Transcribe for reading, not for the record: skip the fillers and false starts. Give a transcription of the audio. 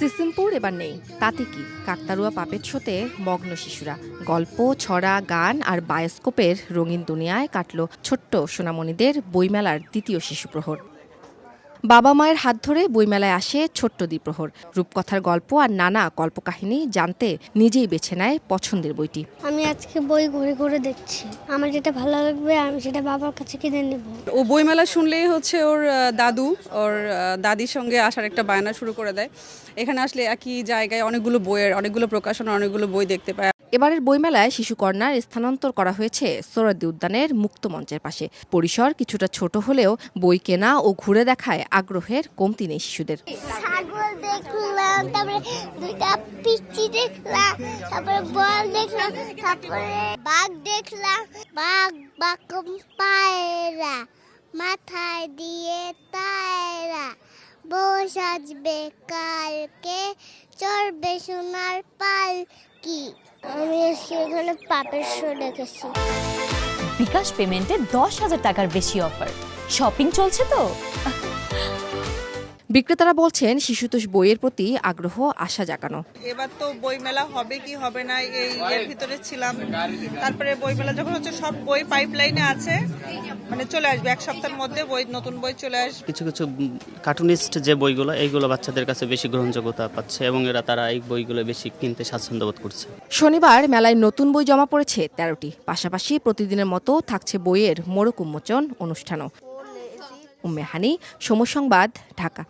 সিসিমপুর এবার নেই, তাতে কি? কাকতাড়ুয়া পাপেট শোতে মগ্ন শিশুরা। গল্প, ছড়া, গান আর বায়োস্কোপের রঙিন দুনিয়ায় কাটল ছোট্ট সোনামণিদের বইমেলার দ্বিতীয় শিশুপ্রহর। বাবা মায়ের হাত ধরে বইমেলায় আসে ছোট্ট দ্বিপ্রহর। রূপকথার গল্প আর নানা কল্পকাহিনী জানতে নিজেই বেছে নেয় পছন্দের বইটি। আমি আজকে বই ঘুরে ঘুরে দেখছি, আমার যেটা ভালো লাগবে আমি সেটা বাবার কাছে কিনে নেব। ও বইমেলা শুনলেই হচ্ছে ওর দাদু ওর দাদির সঙ্গে আসার একটা বায়না শুরু করে দেয়। এখানে আসলে একই জায়গায় অনেকগুলো প্রকাশনা, অনেকগুলো বই দেখতে পায়। এবারের বইমেলায় শিশু কর্নার স্থানান্তর করা হয়েছে সোহরাওয়ার্দী উদ্যানের মুক্ত মঞ্চের পাশে। পরিসর কিছুটা ছোট হলেও বই কেনা ও ঘুরে দেখায় আগ্রহের কমতি নেই শিশুদের। ছাগল দেখলাম, তারপরে দুইটা পিচ্চি দেখলাম, তারপরে বল দেখলাম, তারপরে বাঘ দেখলাম। বাঘ পায়রা মাথায় দিয়ে তায়রা, বউ সাজবে কালকে চড়বে সোনার পালকি। আমি সেখানে পাপের শো দেখেছি। বিকাশ পেমেন্টে 10,000 টাকার বেশি অফার। শপিং চলছে তো। বিক্রেতারা বলছেন শিশুতোষ বইয়ের প্রতি আগ্রহ আশা জাগানো। এবার তো বইমেলা হবে কি হবে না এর ভিতরে ছিলাম। তারপরে বইমেলা যখন হচ্ছে সব বই পাইপলাইনে আছে, মানে চলে আসবে এক সপ্তাহের মধ্যে নতুন বই চলে আসবে। কিছু কিছু কার্টুনিস্ট যে বইগুলো, এইগুলো বাচ্চাদের কাছে বেশি গ্রহণযোগ্যতা পাচ্ছে এবং তারা এই বইগুলো বেশি কিনতে স্বাচ্ছন্দ্য বোধ করছে। শনিবার মেলায় নতুন বই জমা পড়েছে 13টি। পাশাপাশি প্রতিদিনের মতো থাকছে বইয়ের মোড়ক উন্মোচন অনুষ্ঠানও। উম্মে হানি, সময় সংবাদ, ঢাকা।